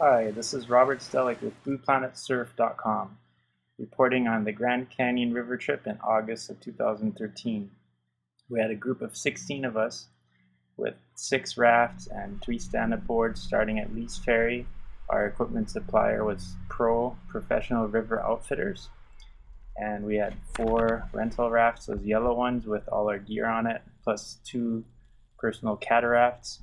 Hi, this is Robert Stehlik with BluePlanetSurf.com, reporting on the Grand Canyon River trip in August of 2013. We had a group of 16 of us with 6 rafts and 3 stand-up boards starting at Lee's Ferry. Our equipment supplier was Professional River Outfitters, and we had 4 rental rafts, those yellow ones with all our gear on it, plus 2 personal catarafts,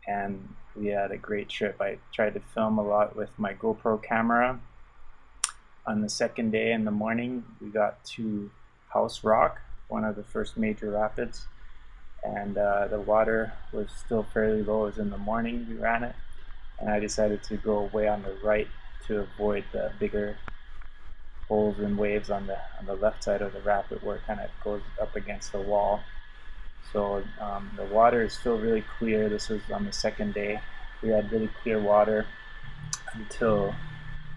and we had a great trip. I tried to film a lot with my GoPro camera. On the second day in the morning, we got to House Rock, one of the first major rapids, and the water was still fairly low. It was in the morning we ran it, and I decided to go way on the right to avoid the bigger holes and waves on the left side of the rapid where it kind of goes up against the wall. So the water is still really clear. This was on the second day. We had really clear water until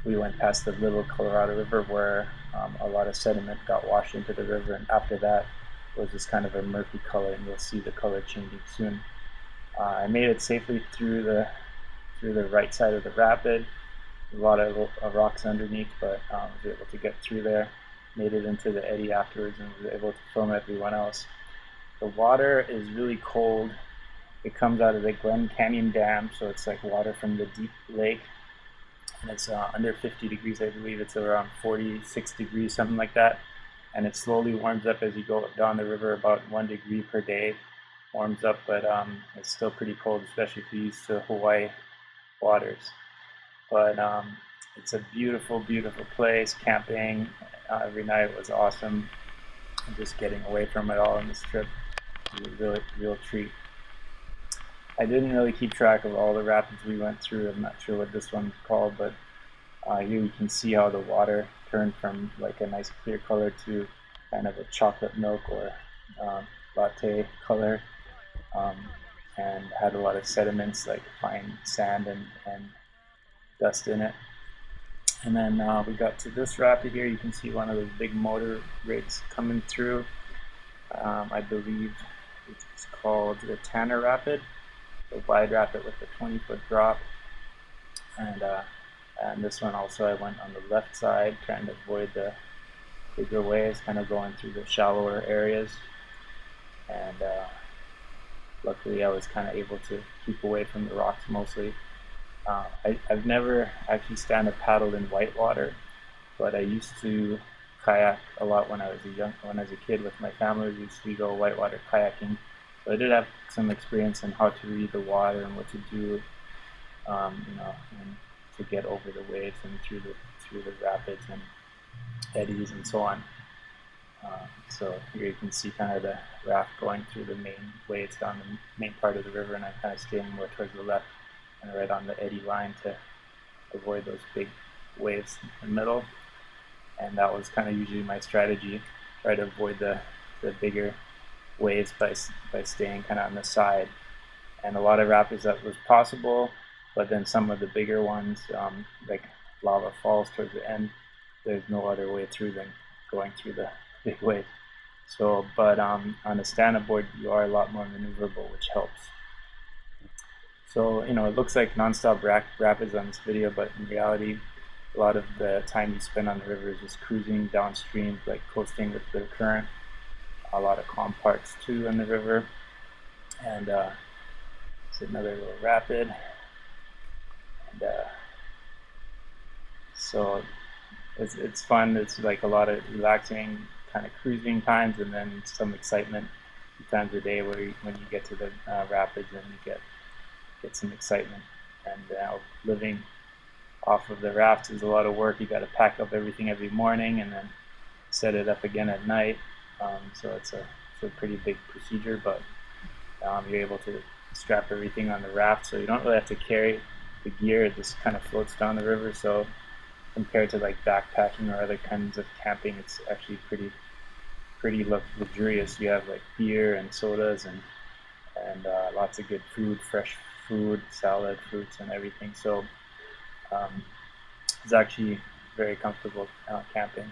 we went past the Little Colorado River where a lot of sediment got washed into the river, and after that it was just kind of a murky color, and you'll see the color changing soon. I made it safely through the right side of the rapid. A lot of rocks underneath, but I was able to get through there. Made it into the eddy afterwards and was able to film everyone else. The water is really cold. It comes out of the Glen Canyon Dam, so it's like water from the deep lake, and it's under 50 degrees. I believe it's around 46 degrees, something like that, and it slowly warms up as you go down the river. About 1 degree per day warms up, but it's still pretty cold, especially if you're used to Hawaii waters. But it's a beautiful, beautiful place. Camping every night was awesome. And just getting away from it all on this trip was a real treat. I didn't really keep track of all the rapids we went through. I'm not sure what this one's called, but here you can see how the water turned from like a nice clear color to kind of a chocolate milk or latte color, um, and had a lot of sediments like fine sand and dust in it. And then we got to this rapid here. You can see one of those big motor rigs coming through. I believe it's called the Tanner Rapid, the wide rapid with the 20-foot drop. And this one also I went on the left side, trying to avoid the bigger waves, kind of going through the shallower areas. And luckily I was kind of able to keep away from the rocks mostly. I've never actually stand-up paddled in whitewater, but I used to kayak a lot when I was a kid with my family. We used to go whitewater kayaking, so I did have some experience in how to read the water and what to do, and to get over the waves and through the rapids and eddies and so on. So here you can see kind of the raft going through the main waves down the main part of the river, and I'm kind of staying more towards the left and right on the eddy line to avoid those big waves in the middle. And that was kind of usually my strategy, try to avoid the bigger waves by staying kind of on the side. And a lot of rapids that was possible, but then some of the bigger ones, like lava falls towards the end, there's no other way through than going through the big wave. So, but on a stand-up board, you are a lot more maneuverable, which helps. So, it looks like non-stop rapids on this video, but in reality, a lot of the time you spend on the river is just cruising downstream, like coasting with the current. A lot of calm parts too in the river. And it's another little rapid. And so it's fun. It's like a lot of relaxing kind of cruising times, and then some excitement times a day when you get to the rapids and you get some excitement. And living off of the rafts is a lot of work. You got to pack up everything every morning and then set it up again at night. So it's a pretty big procedure, but you're able to strap everything on the raft, so you don't really have to carry the gear. It just kind of floats down the river. So compared to like backpacking or other kinds of camping, it's actually pretty luxurious. You have like beer and sodas and lots of good food, fresh food, salad, fruits, and everything. So it's actually very comfortable camping.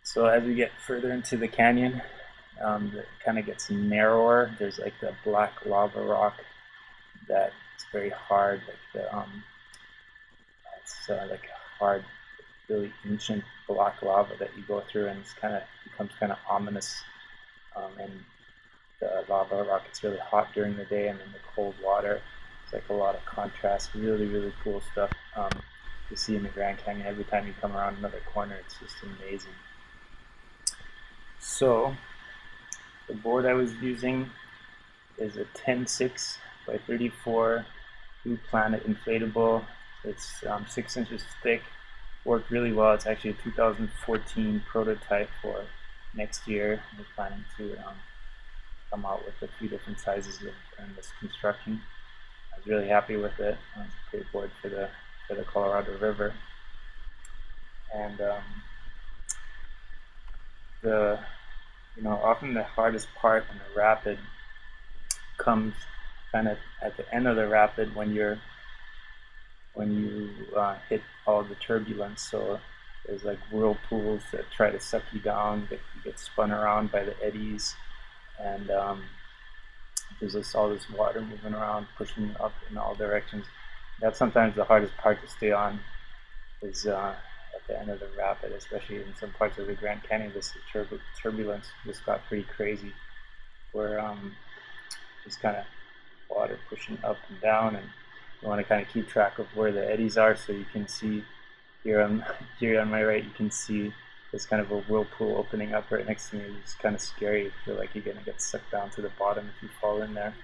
So as we get further into the canyon, it kind of gets narrower. There's like the black lava rock that It's very hard, it's like a hard, really ancient black lava that you go through, and becomes kind of ominous. And the lava rock gets really hot during the day, and then the cold water. It's like a lot of contrast. Really, really cool stuff to see in the Grand Canyon. Every time you come around another corner, it's just amazing. So the board I was using is a 10.6 by 34 Blue Planet inflatable. It's 6 inches thick. Worked really well. It's actually a 2014 prototype for next year. We're planning to come out with a few different sizes in this construction. I was really happy with it. It's a great board for the Colorado River. And often the hardest part in a rapid comes kind of at the end of the rapid when you hit all the turbulence. So there's like whirlpools that try to suck you down, you get spun around by the eddies, and there's just all this water moving around, pushing you up in all directions. That's sometimes the hardest part to stay on, is at the end of the rapid, especially in some parts of the Grand Canyon. This turbulence just got pretty crazy, where just kind of water pushing up and down, and you want to kind of keep track of where the eddies are. So you can see here on my right, you can see there's kind of a whirlpool opening up right next to me. It's kind of scary. You feel like you're going to get sucked down to the bottom if you fall in there.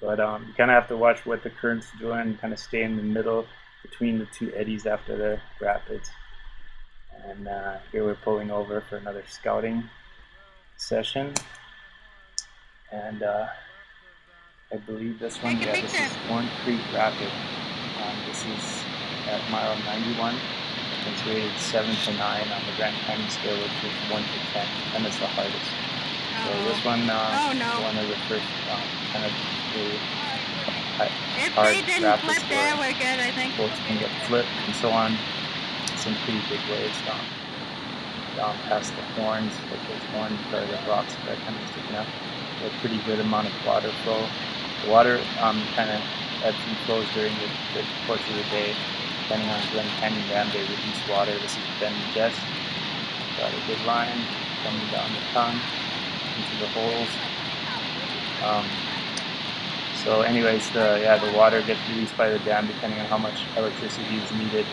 But you kind of have to watch what the current's doing and kind of stay in the middle between the two eddies after the rapids. And here we're pulling over for another scouting session. And I believe this one, this is Horn Creek Rapid. This is at mile 91. It's rated 7 to 9 on the Grand Canyon scale, which is 1 to 10, and it's the hardest. So this one one of the first kind of really hard rapids there, we're good, I think. Boats can get flipped and so on. Some pretty big waves down past the horns, like those horns or the rocks that are kind of sticking up. A pretty good amount of water flow. The water kind of ebbs and flows during the course of the day. Depending on Glen Canyon Dam, they release water. This is Ben Guest. Got a good line coming down the tongue into the holes. So anyways, the water gets released by the dam depending on how much electricity is needed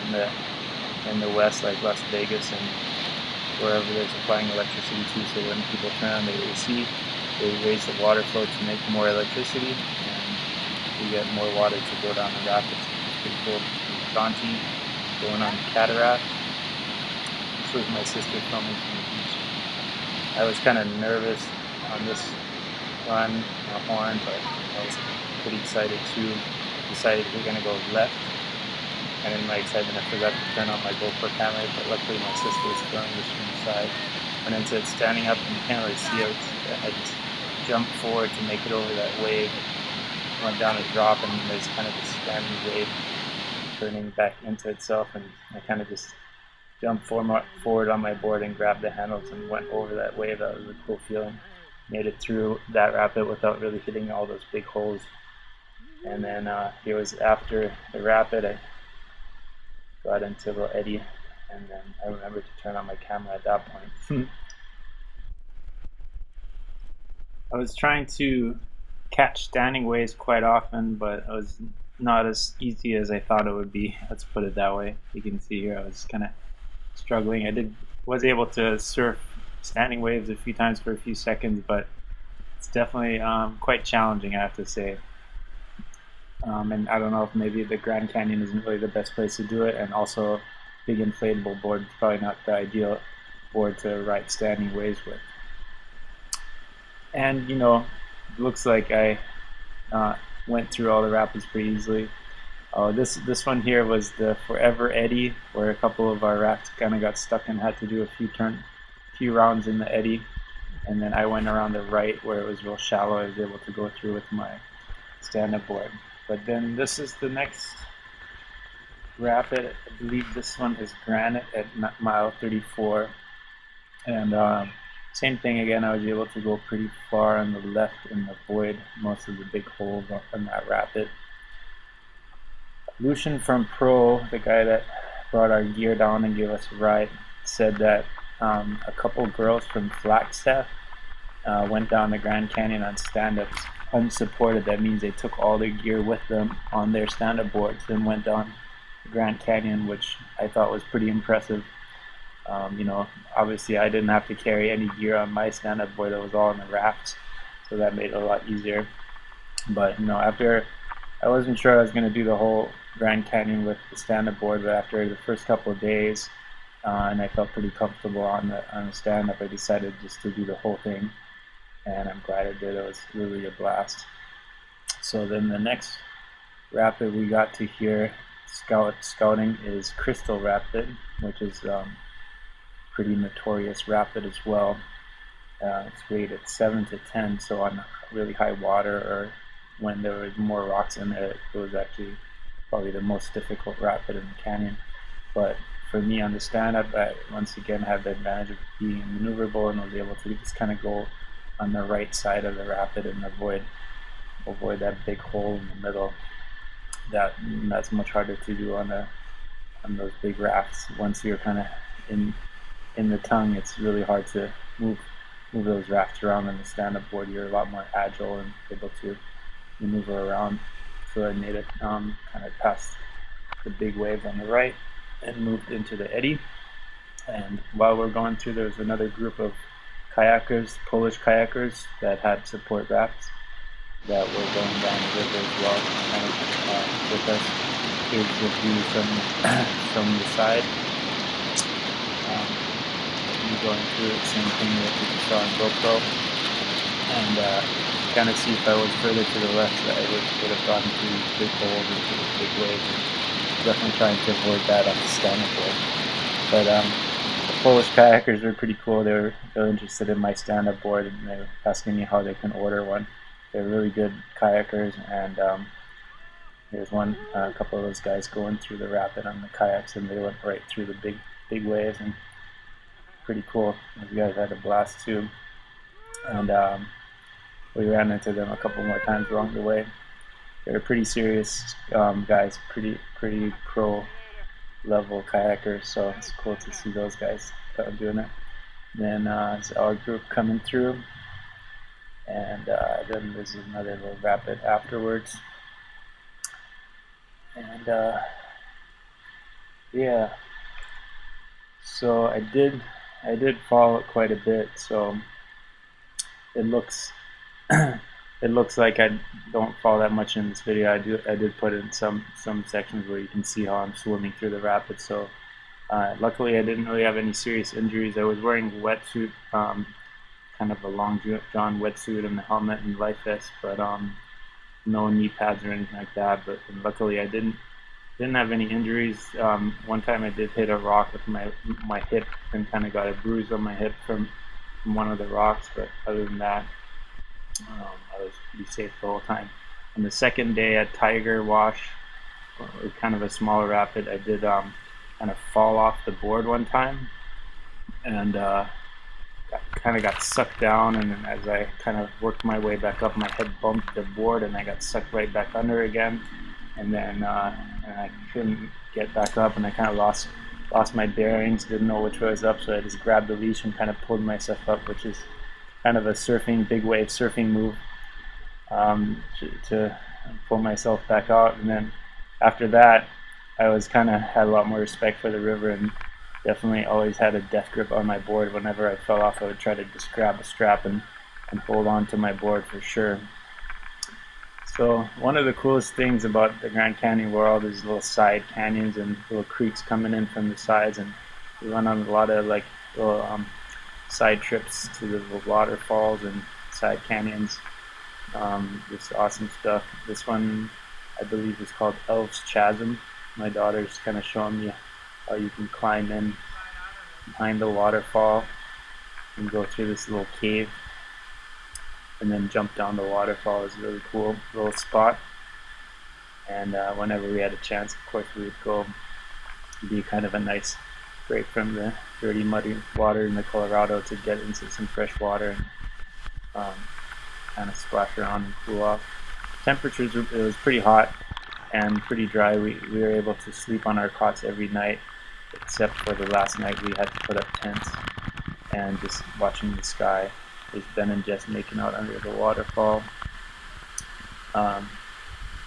in the west, like Las Vegas and wherever they're supplying electricity to. So when people turn on the AC, they raise the water flow to make more electricity, and you get more water to go down the rapids. It's pretty cool. Jaunty going on the cataract. This was my sister filming from the beach. I was kind of nervous on this run on a horn, but I was pretty excited too. Decided we're going to go left, and in my excitement I forgot to turn on my GoPro camera, but luckily my sister was filming this from the side. Went into it standing up, and you can't really see it. I just jumped forward to make it over that wave. Went down a drop, and there's kind of this standing wave turning back into itself, and I kind of just jumped forward on my board and grabbed the handles and went over that wave. That was a cool feeling. Made it through that rapid without really hitting all those big holes. And then it was after the rapid, I got into a little eddy, and then I remembered to turn on my camera at that point. I was trying to catch standing waves quite often, but it was not as easy as I thought it would be. Let's put it that way. You can see here I was kind of struggling. I was able to surf standing waves a few times for a few seconds, but it's definitely quite challenging, I have to say. And I don't know if maybe the Grand Canyon isn't really the best place to do it, and also big inflatable board is probably not the ideal board to ride standing waves with. And it looks like I went through all the rapids pretty easily. This one here was the Forever Eddy, where a couple of our rafts kind of got stuck and had to do a few rounds in the eddy. And then I went around the right where it was real shallow. I was able to go through with my stand-up board. But then this is the next rapid. I believe this one is Granite at mile 34. And Same thing again, I was able to go pretty far on the left and avoid most of the big holes on that rapid. Lucian from Pro, the guy that brought our gear down and gave us a ride, said that a couple girls from Flagstaff went down the Grand Canyon on stand-ups unsupported. That means they took all their gear with them on their stand-up boards and went down the Grand Canyon, which I thought was pretty impressive. You know, obviously I didn't have to carry any gear on my stand-up board. That was all in the rafts, so that made it a lot easier. But you know, after, I wasn't sure I was going to do the whole Grand Canyon with the stand-up board, but after the first couple of days, and I felt pretty comfortable on the stand-up, I decided just to do the whole thing, and I'm glad I did. It was really a blast. So then the next rapid we got to hear scouting is Crystal Rapid, which is pretty notorious rapid as well. It's rated 7 to 10, so on really high water or when there was more rocks in there, it was actually probably the most difficult rapid in the canyon. But for me on the stand-up, I once again had the advantage of being maneuverable and was able to just kind of go on the right side of the rapid and avoid that big hole in the middle. That's much harder to do on those big rafts. Once you're kind of in the tongue, it's really hard to move those rafts around. On the stand-up board, you're a lot more agile and able to maneuver around. So I made it kind of past the big wave on the right and moved into the eddy. And while we're going through, there was another group of kayakers, Polish kayakers, that had support rafts that were going down the river as well, kind of with us. Here's the view from the side. Going through it, same thing that we saw on GoPro, and kind of see if I was further to the left, I would have gotten through big holes into the big waves, and definitely trying to avoid that on the stand-up board. But the Polish kayakers were pretty cool. They were interested in my stand-up board, and they were asking me how they can order one. They're really good kayakers, and there's a couple of those guys going through the rapid on the kayaks, and they went right through the big waves, and pretty cool. Those guys had a blast too, and we ran into them a couple more times along the way. They're pretty serious guys, pretty pro level kayakers, so it's cool to see those guys doing it. Then it's our group coming through, and then there's another little rapid afterwards, and yeah, so I did fall quite a bit, so it looks like I don't fall that much in this video. I did put in some sections where you can see how I'm swimming through the rapids. So luckily I didn't really have any serious injuries. I was wearing a wetsuit, kind of a long john wetsuit and a helmet and life vest, but no knee pads or anything like that. But luckily I didn't have any injuries. One time I did hit a rock with my hip and kind of got a bruise on my hip from one of the rocks, but other than that, I was pretty safe the whole time. On the second day at Tiger Wash, kind of a smaller rapid, I did kind of fall off the board one time, and kind of got sucked down, and then as I kind of worked my way back up, my head bumped the board and I got sucked right back under again. And then and I couldn't get back up, and I kind of lost my bearings, didn't know which way was up, so I just grabbed the leash and kind of pulled myself up, which is kind of a big wave surfing move, to pull myself back out. And then after that, I was had a lot more respect for the river, and definitely always had a death grip on my board. Whenever I fell off, I would try to just grab a strap and hold on to my board for sure. So one of the coolest things about the Grand Canyon world is little side canyons and little creeks coming in from the sides, and we went on a lot of like little side trips to the waterfalls and side canyons. Just awesome stuff. This one I believe is called Elves Chasm. My daughter's kind of showing me how you can climb in behind the waterfall and go through this little cave and then jump down the waterfall. Is a really cool little spot, and whenever we had a chance, of course, we would go. It'd be kind of a nice break from the dirty, muddy water in the Colorado to get into some fresh water and kind of splash around and cool off. Temperatures, it was pretty hot and pretty dry. We were able to sleep on our cots every night, except for the last night we had to put up tents and just watching the sky. There's Ben and Jess making out under the waterfall.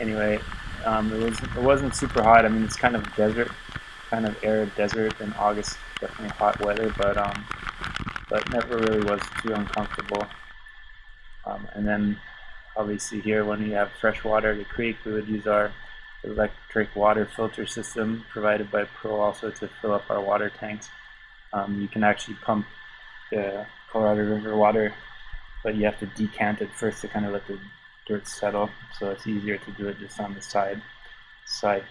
Anyway, it wasn't super hot. I mean, it's kind of desert, kind of arid desert in August. Definitely hot weather, but never really was too uncomfortable. And then obviously here, when we have fresh water at the creek, we would use our electric water filter system provided by Pro also to fill up our water tanks. You can actually pump the Colorado River water, but you have to decant it first to kind of let the dirt settle, so it's easier to do it just on the side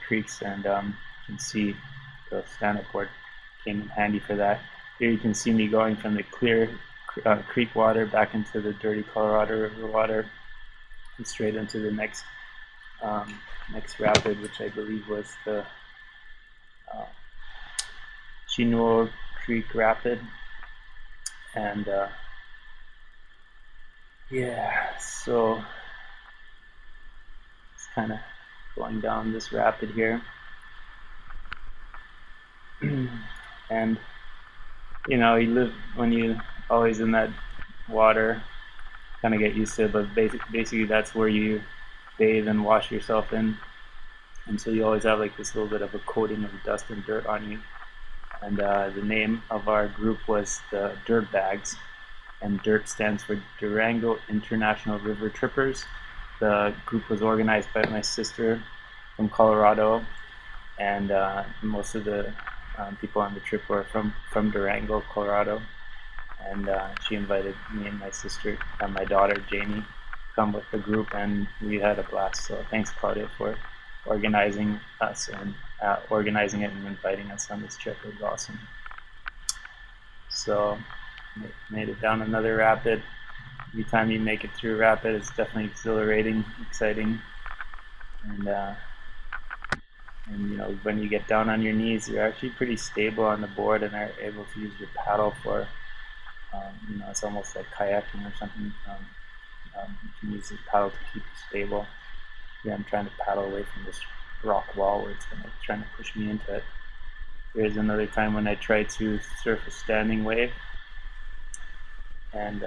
creeks. And you can see the stand-up board came in handy for that. Here you can see me going from the clear creek water back into the dirty Colorado River water and straight into the next rapid, which I believe was the Chino Creek Rapid. And yeah, so it's kind of going down this rapid here. And you know, when you always in that water, kind of get used to it, but basically that's where you bathe and wash yourself in, and so you always have like this little bit of a coating of dust and dirt on you. And the name of our group was the Dirt Bags, and DIRT stands for Durango International River Trippers. The group was organized by my sister from Colorado, and most of the people on the trip were from Durango, Colorado. And she invited me and my sister and my daughter Jamie to come with the group, and we had a blast. So thanks, Claudia, for organizing us and organizing it and inviting us on this trip. It was awesome. So made it down another rapid. Every time you make it through a rapid, it's definitely exhilarating, exciting, and you know, when you get down on your knees, you're actually pretty stable on the board and are able to use your paddle for you know, it's almost like kayaking or something. You can use the paddle to keep you stable. Yeah, I'm trying to paddle away from this rock wall where it's trying to push me into it. There's another time when I tried to surf a standing wave and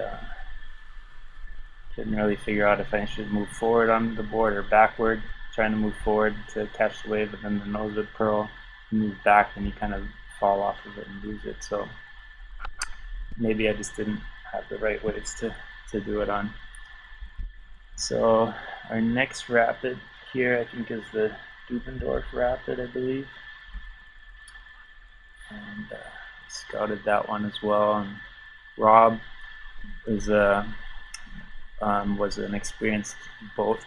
couldn't really figure out if I should move forward on the board or backward. Trying to move forward to catch the wave, but then the nose would curl, move back, and you kind of fall off of it and lose it. So maybe I just didn't have the right waves to do it on. So our next rapid here, I think, is the Dubendorf Rapid, I believe. And scouted that one as well. And Rob was an experienced boat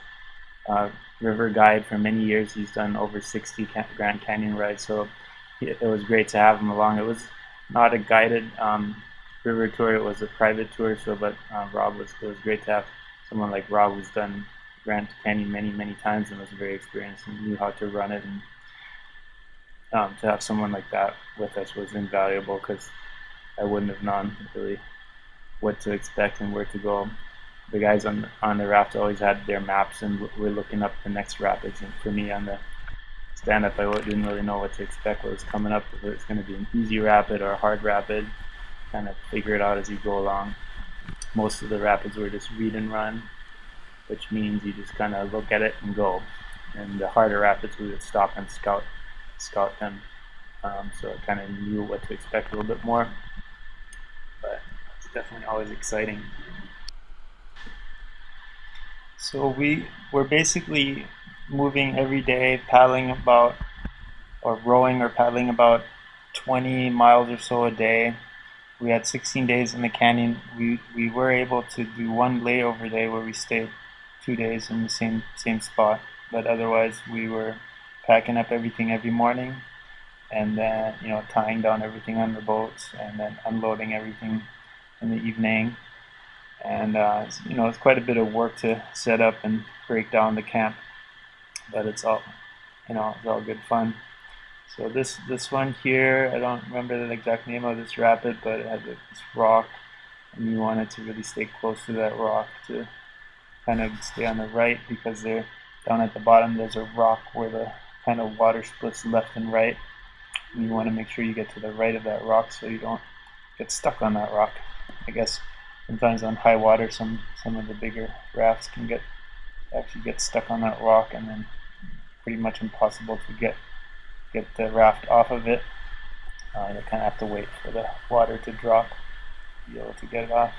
river guide for many years. He's done over 60 Grand Canyon rides, so it was great to have him along. It was not a guided river tour, it was a private tour, so but it was great to have someone like Rob who's done Grand Canyon many times and was very experienced and knew how to run it. And to have someone like that with us was invaluable, because I wouldn't have known really what to expect and where to go. The guys on the raft always had their maps, and we're looking up the next rapids. And for me on the stand-up, I didn't really know what to expect, what was coming up, if it was going to be an easy rapid or a hard rapid. Kind of figure it out as you go along. Most of the rapids were just read and run, which means you just kind of look at it and go. And the harder rapids, we would stop and scout them. So I kind of knew what to expect a little bit more, but it's definitely always exciting. So we're basically moving every day, rowing or paddling about 20 miles or so a day. We had 16 days in the canyon. We were able to do one layover day where we stayed 2 days in the same spot, but otherwise we were packing up everything every morning, and then, you know, tying down everything on the boats, and then unloading everything in the evening. And you know, it's quite a bit of work to set up and break down the camp, but it's all, you know, it's all good fun. So this one here, I don't remember the exact name of this rapid, but it had this rock, and you want it to really stay close to that rock to kind of stay on the right, because they're down at the bottom. There's a rock where the kind of water splits left and right, and you want to make sure you get to the right of that rock so you don't get stuck on that rock. I guess sometimes on high water, some of the bigger rafts can actually get stuck on that rock, and then pretty much impossible to get the raft off of it. You kind of have to wait for the water to drop to be able to get it off.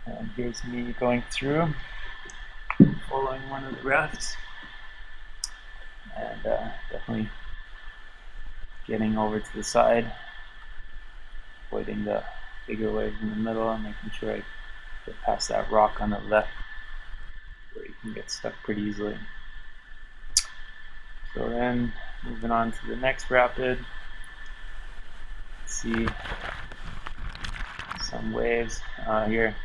And here's me going through, following one of the rafts, and definitely getting over to the side, avoiding the bigger waves in the middle, and making sure I get past that rock on the left where you can get stuck pretty easily. So then, moving on to the next rapid, see some waves here.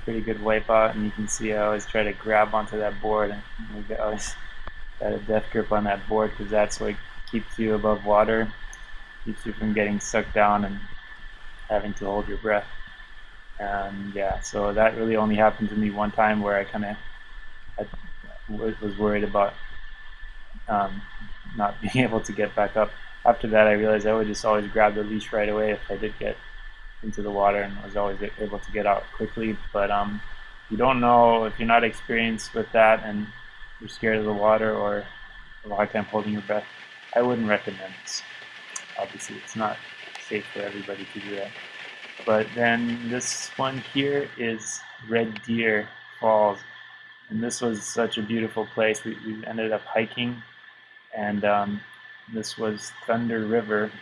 Pretty good wipeout, and you can see I always try to grab onto that board, and I always got a death grip on that board, because that's what keeps you above water, keeps you from getting sucked down and having to hold your breath. And yeah, so that really only happened to me one time, where I was worried about not being able to get back up. After that, I realized I would just always grab the leash right away if I did get into the water, and was always able to get out quickly. But you don't know, if you're not experienced with that and you're scared of the water or a hard time holding your breath, I wouldn't recommend this. Obviously, it's not safe for everybody to do that. But then this one here is Red Deer Falls, and this was such a beautiful place. We ended up hiking, and this was Thunder River.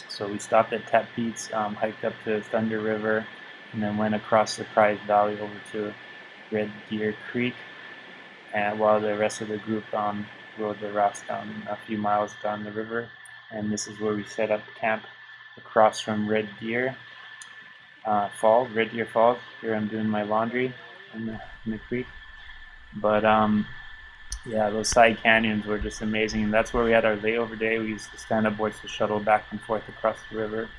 So we stopped at Tap Peaks, hiked up to Thunder River, and then went across the Prize Valley over to Red Deer Creek, and while the rest of the group rode the rafts down a few miles down the river. And this is where we set up camp across from Red Deer Falls. Here I'm doing my laundry in the creek. But yeah, those side canyons were just amazing, and that's where we had our layover day. We used the stand-up boards to shuttle back and forth across the river.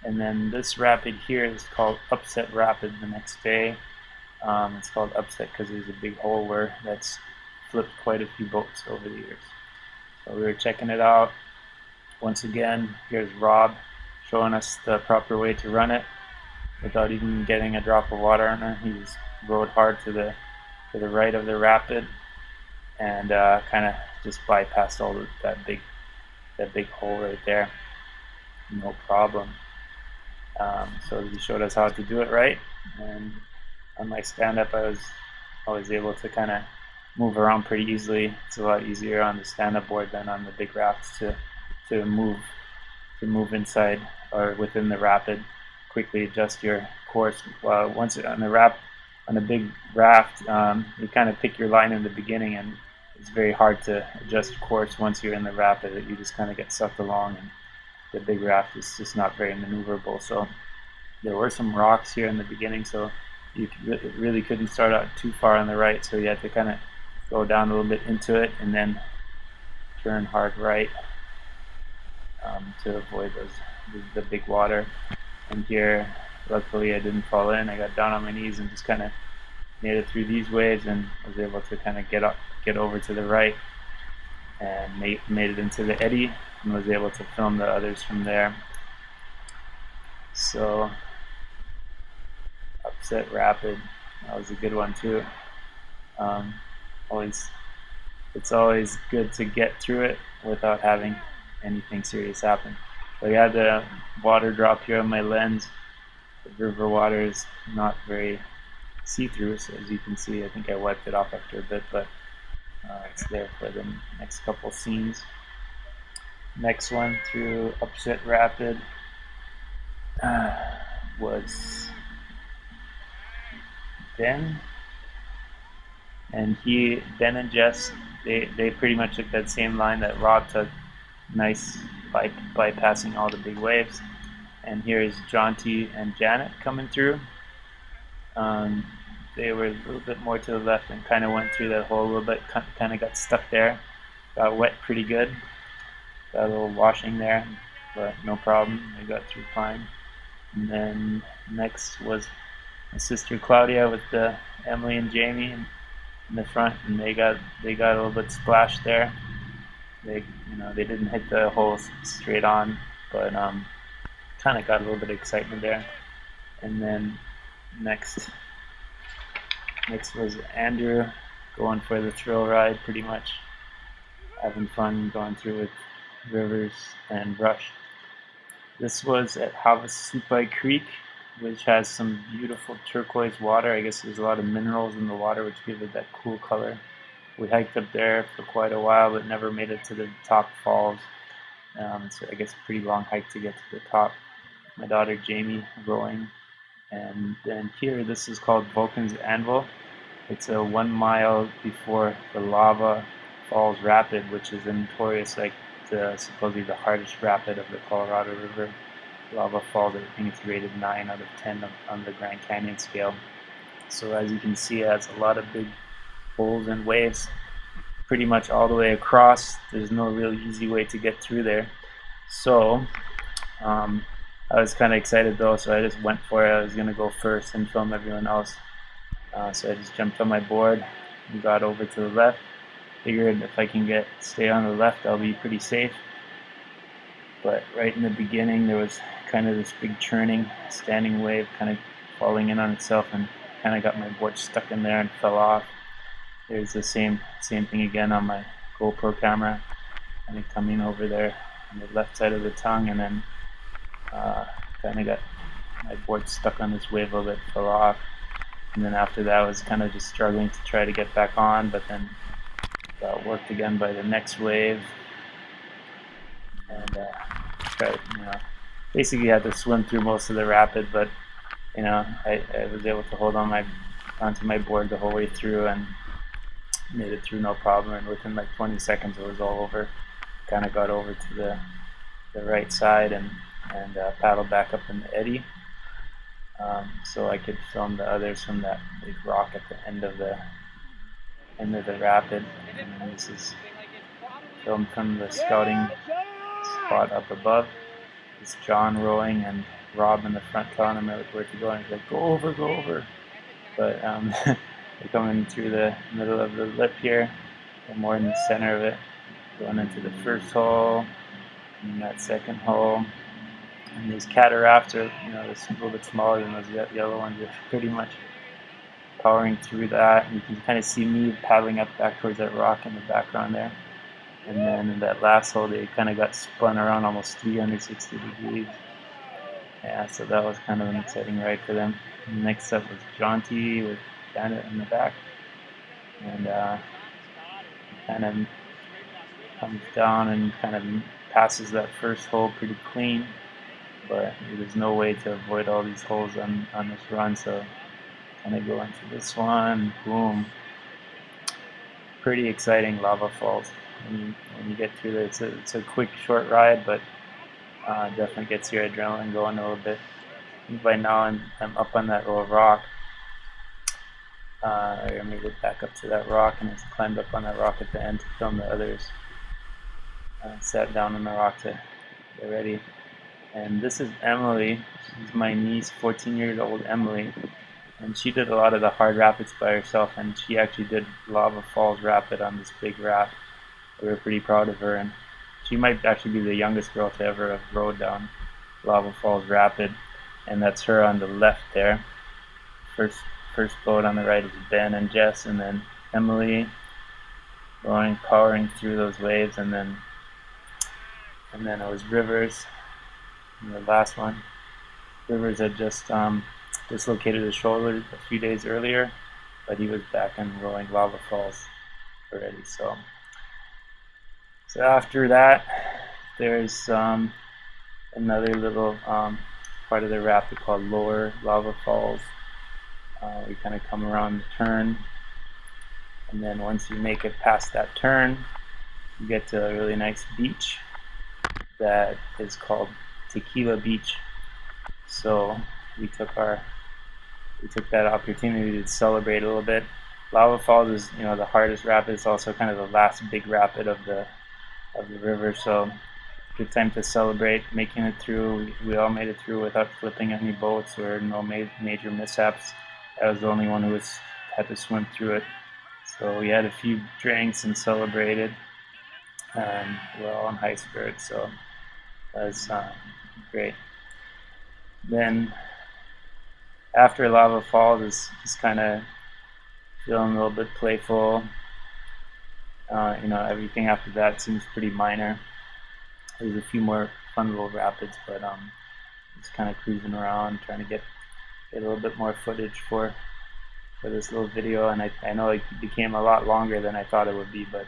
And then this rapid here is called Upset Rapid the next day. It's called Upset because there's a big hole that's flipped quite a few boats over the years. So we were checking it out. Once again, here's Rob showing us the proper way to run it without even getting a drop of water on her. He just rode hard to the right of the rapid, and kind of just bypassed all of that big hole right there, no problem. So he showed us how to do it right, and on my stand-up I was always able to kind of move around pretty easily. It's a lot easier on the stand-up board than on the big rafts to move inside or within the rapid, quickly adjust your course. Once on a big raft, you kind of pick your line in the beginning, and it's very hard to adjust course once you're in the rapid. You just kind of get sucked along, and the big raft is just not very maneuverable. So there were some rocks here in the beginning, so you really couldn't start out too far on the right, so you had to kind of go down a little bit into it and then turn hard right to avoid the big water. And here, luckily I didn't fall in. I got down on my knees and just kind of made it through these waves, and was able to kind of get over to the right, and made it into the eddy, and was able to film the others from there. So Upset Rapid, that was a good one too. It's always good to get through it without having anything serious happen. So I had the water drop here on my lens. The river water is not very see-through, so as you can see, I think I wiped it off after a bit, but it's there for the next couple scenes. Next one through Upset Rapid was Ben, and Ben and Jess, they pretty much took that same line that Rob took, nice bypassing all the big waves. And here's Jonty and Janet coming through. They were a little bit more to the left and kind of went through that hole a little bit, kind of got stuck there, got wet pretty good. got a little washing there, but no problem. I got through fine. And then next was my sister Claudia with the Emily and Jamie in the front, and they got a little bit splashed there. They didn't hit the hole straight on, but kind of got a little bit of excitement there. And then next was Andrew going for the thrill ride, pretty much having fun going through with rivers and brush. This was at Havasupai Creek, which has some beautiful turquoise water. I guess there's a lot of minerals in the water which give it that cool color. We hiked up there for quite a while but never made it to the top falls. So I guess a pretty long hike to get to the top. My daughter Jamie rowing. And then here, this is called Vulcan's Anvil. It's a 1 mile before the Lava Falls Rapid, which is notorious, like supposedly the hardest rapid of the Colorado River. Lava Falls, I think it's rated 9 out of 10 on the Grand Canyon scale. So as you can see, it has a lot of big holes and waves pretty much all the way across. There's no real easy way to get through there. So I was kind of excited though, so I just went for it. I was going to go first and film everyone else. So I just jumped on my board and got over to the left. Figured if I can stay on the left, I'll be pretty safe. But right in the beginning, there was kind of this big churning, standing wave kind of falling in on itself, and kind of got my board stuck in there and fell off. There's the same thing again on my GoPro camera, kind of coming over there on the left side of the tongue, and then kind of got my board stuck on this wave a little bit, fell off. And then after that, I was kind of just struggling to try to get back on, but then got worked again by the next wave, and basically had to swim through most of the rapid, but I was able to hold onto my board the whole way through and made it through no problem. And within like 20 seconds, it was all over. Kind of got over to the right side and paddled back up in the eddy, so I could film the others from that big rock at the end of the rapid. And this is filmed from the scouting spot up above. It's John rowing and Rob in the front telling him where to go, and he's like, go over. But we're coming through the middle of the lip here, and more in the center of it, going into the first hole and that second hole. And these cataracts are, just a little bit smaller than those yellow ones. They're pretty much powering through that, and you can kind of see me paddling up back towards that rock in the background there. And then in that last hole, they kind of got spun around almost 360 degrees. Yeah, so that was kind of an exciting ride for them. And next up was Jaunty with Bandit in the back, and kind of comes down and kind of passes that first hole pretty clean. But there's no way to avoid all these holes on this run, so kind of go into this one, boom. Pretty exciting lava falls. When you get through there, it's a quick, short ride, but definitely gets your adrenaline going a little bit. I think by now I'm up on that little rock. I made it back up to that rock, and I climbed up on that rock at the end to film the others. Sat down on the rock to get ready. And this is Emily. She's my niece, 14-year-old Emily. And she did a lot of the hard rapids by herself, and she actually did Lava Falls Rapid on this big raft. We were pretty proud of her, and she might actually be the youngest girl to ever have rowed down Lava Falls Rapid. And that's her on the left there. First boat on the right is Ben and Jess, and then Emily rowing, powering through those waves, and then it was Rivers. And the last one, Rivers had just dislocated his shoulder a few days earlier, but he was back and rowing Lava Falls already. So after that, there's another little part of the rapid called Lower Lava Falls. We kind of come around the turn, and then once you make it past that turn, you get to a really nice beach that is called Tequila Beach. So we took that opportunity to celebrate a little bit. Lava Falls is the hardest rapid. It's also kind of the last big rapid of the river. So good time to celebrate making it through. We all made it through without flipping any boats or no major mishaps. I was the only one who had to swim through it. So we had a few drinks and celebrated. We're all in high spirits, so that was great. Then after Lava Falls is just kind of feeling a little bit playful. Everything after that seems pretty minor. There's a few more fun little rapids, but just kind of cruising around, trying to get a little bit more footage for this little video. And I know it became a lot longer than I thought it would be, but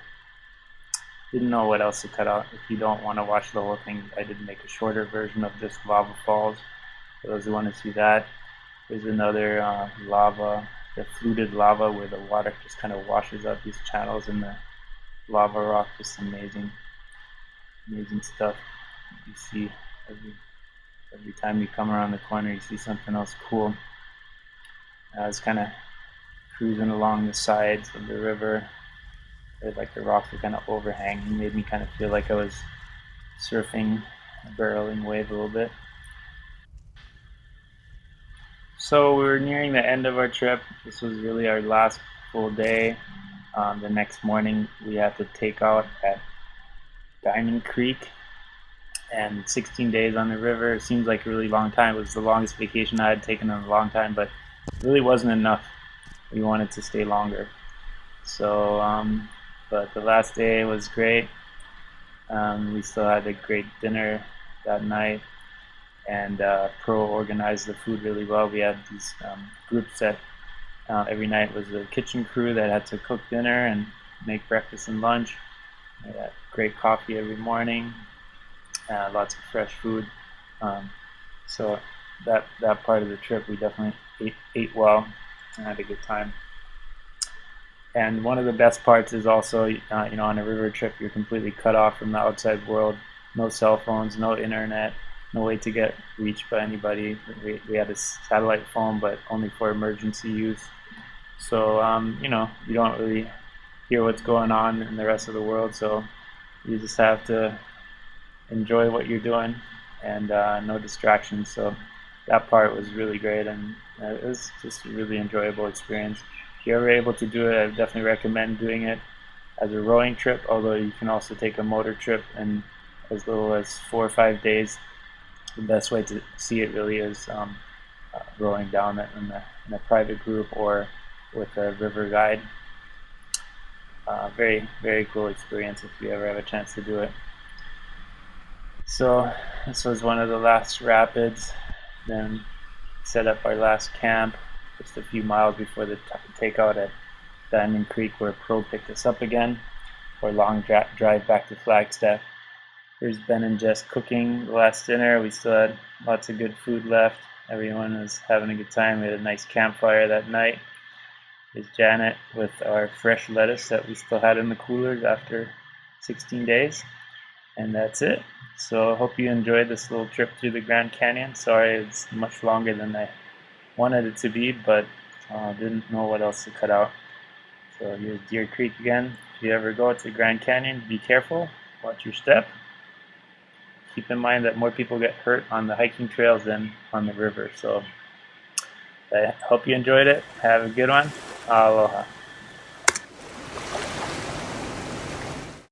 didn't know what else to cut out. If you don't want to watch the whole thing, I did make a shorter version of just Lava Falls. For those who want to see that, there's another the fluted lava where the water just kind of washes out these channels in the lava rock. Just amazing stuff. You see every time you come around the corner, you see something else cool. I was kind of cruising along the sides of the river. Like the rocks were kind of overhanging, made me kind of feel like I was surfing a barreling wave a little bit. So we were nearing the end of our trip. This was really our last full day. The next morning we had to take out at Diamond Creek, and 16 days on the river. It seems like a really long time. It was the longest vacation I had taken in a long time, but it really wasn't enough. We wanted to stay longer. So but the last day was great. We still had a great dinner that night, and Pro organized the food really well. We had these groups that every night was a kitchen crew that had to cook dinner and make breakfast and lunch. We had great coffee every morning, lots of fresh food. So that part of the trip we definitely ate well and had a good time. And one of the best parts is also, on a river trip, you're completely cut off from the outside world. No cell phones, no internet, no way to get reached by anybody. We had a satellite phone, but only for emergency use. So, you don't really hear what's going on in the rest of the world. So you just have to enjoy what you're doing and no distractions. So that part was really great, and it was just a really enjoyable experience. If you're ever able to do it, I would definitely recommend doing it as a rowing trip, although you can also take a motor trip in as little as 4 or 5 days. The best way to see it really is rowing down it in a private group or with a river guide. Very, very cool experience if you ever have a chance to do it. So this was one of the last rapids. Then set up our last camp just a few miles before the takeout at Diamond Creek, where Pro picked us up again for a long drive back to Flagstaff. Here's Ben and Jess cooking the last dinner. We still had lots of good food left. Everyone was having a good time. We had a nice campfire that night. Here's Janet with our fresh lettuce that we still had in the coolers after 16 days. And that's it. So I hope you enjoyed this little trip through the Grand Canyon. Sorry it's much longer than I wanted it to be, but didn't know what else to cut out. So here's Deer Creek again. If you ever go to the Grand Canyon, be careful, watch your step. Keep in mind that more people get hurt on the hiking trails than on the river. So I hope you enjoyed it. Have a good one. Aloha.